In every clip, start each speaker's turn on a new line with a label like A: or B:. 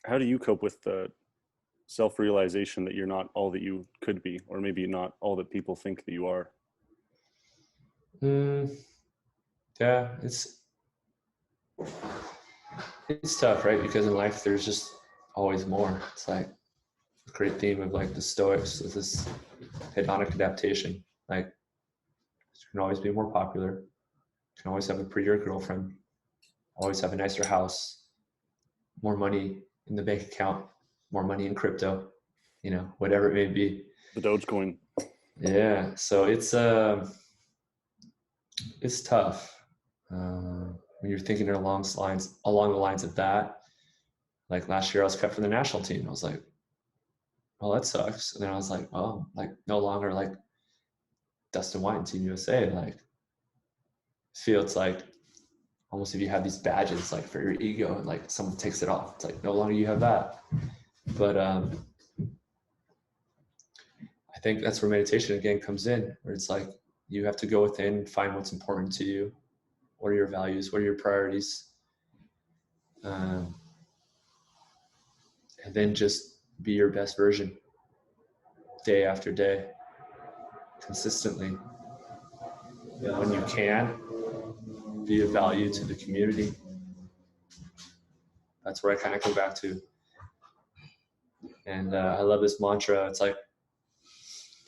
A: how do you cope with the self-realization that you're not all that you could be, or maybe not all that people think that you are?
B: Mm, yeah, it's tough, right? Because in life, there's just always more. It's like a great theme of like the Stoics is this hedonic adaptation. Like you can always be more popular, you can always have a prettier girlfriend, always have a nicer house, more money in the bank account, more money in crypto, whatever it may be.
A: The Dogecoin.
B: Yeah, so it's tough when you're thinking along the lines of that. Like last year, I was cut from the national team. I was like, well, that sucks. And then I was like, well, like no longer like Dustin White and Team USA. Like, feel it's like almost if you have these badges like for your ego and like someone takes it off, it's like no longer you have that. But I think that's where meditation again comes in, where it's like you have to go within, find what's important to you. What are your values? What are your priorities? And then just be your best version day after day, consistently. And when you can, be of value to the community. That's where I kind of go back to. And I love this mantra. It's like,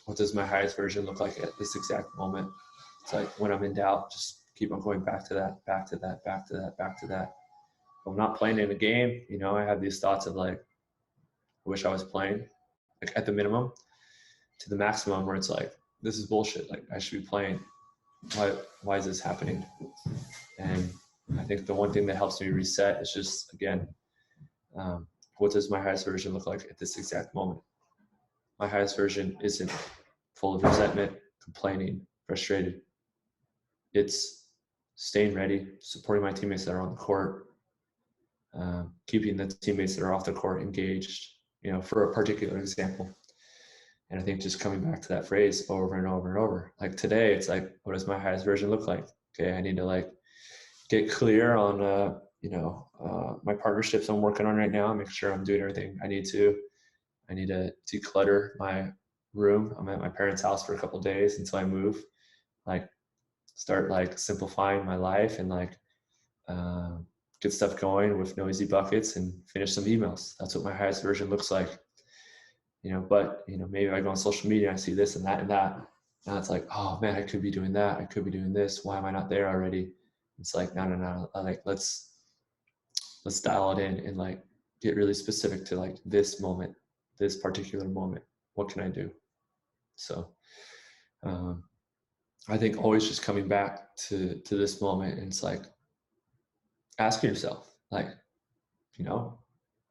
B: what does my highest version look like at this exact moment? It's like when I'm in doubt, just keep on going back to that, back to that, back to that, back to that. If I'm not playing in a game, I have these thoughts of like, I wish I was playing, like at the minimum, to the maximum where it's like, this is bullshit. Like I should be playing. Why is this happening? And I think the one thing that helps me reset is just, again, what does my highest version look like at this exact moment? My highest version isn't full of resentment, complaining, frustrated. It's staying ready, supporting my teammates that are on the court, keeping the teammates that are off the court engaged, for a particular example. And I think just coming back to that phrase over and over and over. Like today, it's like, what does my highest version look like? Okay, I need to like get clear on, my partnerships I'm working on right now, make sure I'm doing everything I need to. I need to declutter my room. I'm at my parents' house for a couple of days until I move. Like, start like simplifying my life and like get stuff going with no easy buckets and finish some emails. That's what my highest version looks like. But maybe I go on social media, I see this and that and that. Now it's like, oh man, I could be doing that. I could be doing this. Why am I not there already? It's like, no. Like, let's dial it in and like get really specific to like this moment, this particular moment. What can I do? So I think always just coming back to this moment, and it's like asking yourself, like,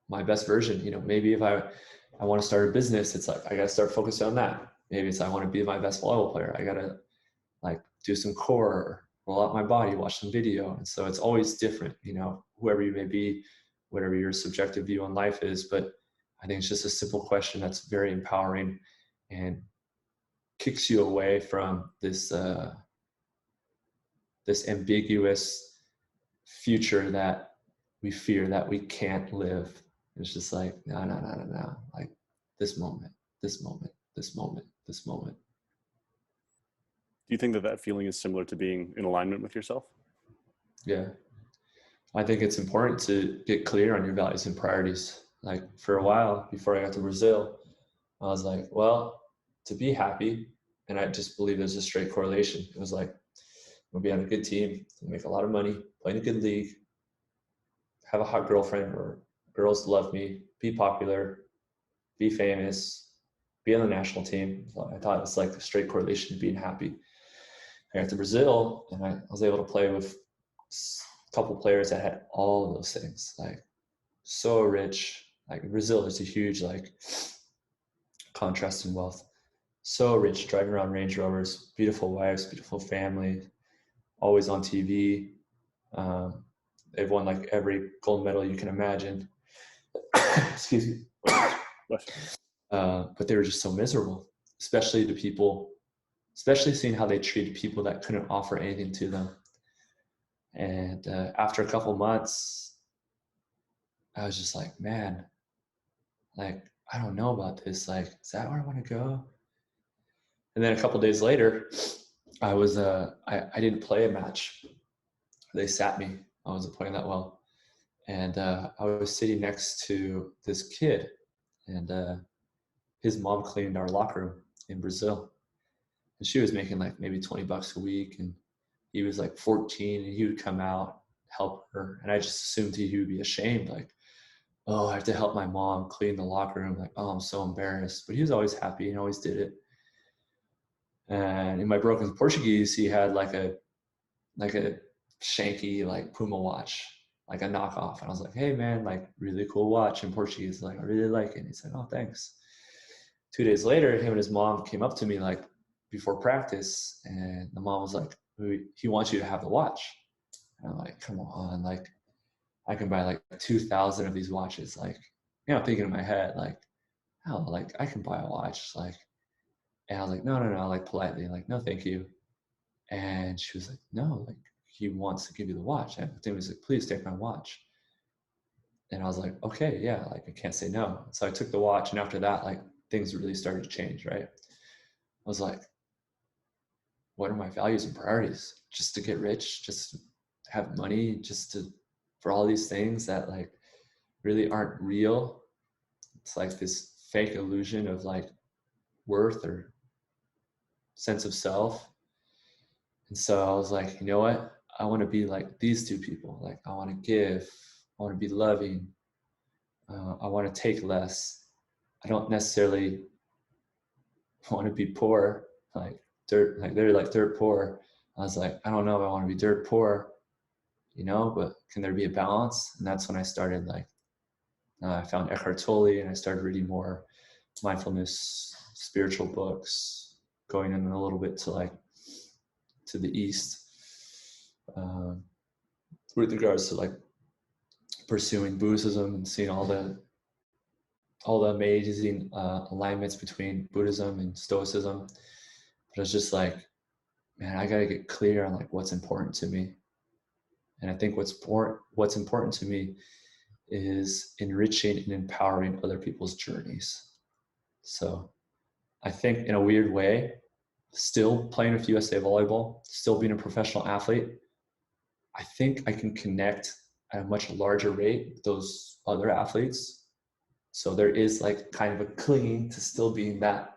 B: my best version, maybe if I want to start a business, it's like, I got to start focusing on that. Maybe it's, I want to be my best volleyball player. I got to like do some core, roll out my body, watch some video. And so it's always different, whoever you may be, whatever your subjective view on life is. But I think it's just a simple question that's very empowering and kicks you away from this ambiguous future that we fear that we can't live. It's just like, no. Like this moment, this moment, this moment, this moment.
A: Do you think that that feeling is similar to being in alignment with yourself?
B: Yeah. I think it's important to get clear on your values and priorities. Like for a while before I got to Brazil, I was like, well, to be happy, and I just believe there's a straight correlation. It was like, we'll be on a good team, make a lot of money, play in a good league, have a hot girlfriend or girls love me, be popular, be famous, be on the national team. So I thought it was like a straight correlation to being happy. I got to Brazil and I was able to play with a couple players that had all of those things, like so rich. Like in Brazil, there's a huge like contrast in wealth. So rich, driving around Range Rovers, beautiful wives, beautiful family, always on TV. They've won like every gold medal you can imagine. Excuse me. But they were just so miserable, especially to people, especially seeing how they treated people that couldn't offer anything to them. And after a couple months, I was just like, man, like, I don't know about this. Like, is that where I want to go? And then a couple days later, I was I didn't play a match. They sat me. I wasn't playing that well, and I was sitting next to this kid, and his mom cleaned our locker room in Brazil, and she was making like maybe $20 a week, and he was like 14, and he would come out help her, and I just assumed he would be ashamed, like, oh, I have to help my mom clean the locker room. Like, oh, I'm so embarrassed. But he was always happy and always did it. And in my broken Portuguese, he had like a shanky like Puma watch, like a knockoff. And I was like, hey man, like really cool watch in Portuguese. Like, I really like it. And he said, oh, thanks. 2 days later, him and his mom came up to me like before practice, and the mom was like, he wants you to have the watch. And I'm like, come on, like I can buy like 2,000 of these watches. Like, you know, thinking in my head, like, hell, like I can buy a watch. Like, and I was like, no, like politely, like, no, thank you. And she was like, no, like he wants to give you the watch. And Tim was like, please take my watch. And I was like, okay, yeah, like I can't say no. So I took the watch, and after that, like things really started to change, right? I was like, what are my values and priorities? Just to get rich, just to have money, just to, for all these things that like really aren't real. It's like this fake illusion of like worth or sense of self. And so I was like, you know what? I want to be like these two people. Like, I want to give, I want to be loving, I want to take less. I don't necessarily want to be poor, like dirt, like they're like dirt poor. I was like, I don't know if I want to be dirt poor, you know, but can there be a balance? And that's when I started like, I found Eckhart Tolle, and I started reading more mindfulness, spiritual books, going in a little bit to like, to the East, with regards to like pursuing Buddhism and seeing all the amazing alignments between Buddhism and Stoicism. But it's just like, man, I gotta get clear on like what's important to me. And I think what's important to me is enriching and empowering other people's journeys. So I think in a weird way, still playing with USA Volleyball, still being a professional athlete, I think I can connect at a much larger rate with those other athletes. So there is like kind of a clinging to still being that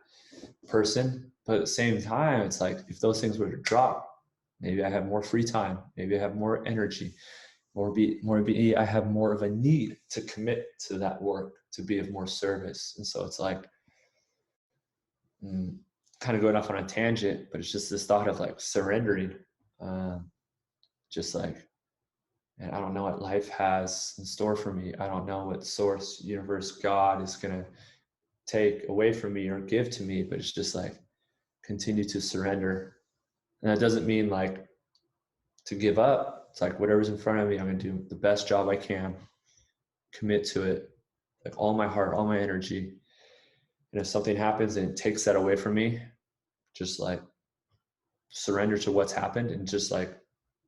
B: person. But at the same time, it's like if those things were to drop, maybe I have more free time, maybe I have more energy, I have more of a need to commit to that work, to be of more service. And so it's like, kind of going off on a tangent, but it's just this thought of like surrendering, just like, and I don't know what life has in store for me. I don't know what source, universe, God is going to take away from me or give to me, but it's just like continue to surrender. And that doesn't mean like to give up. It's like whatever's in front of me, I'm going to do the best job I can, commit to it, like all my heart, all my energy. And if something happens and it takes that away from me, just like surrender to what's happened and just like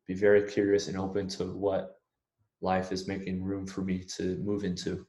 B: be very curious and open to what life is making room for me to move into.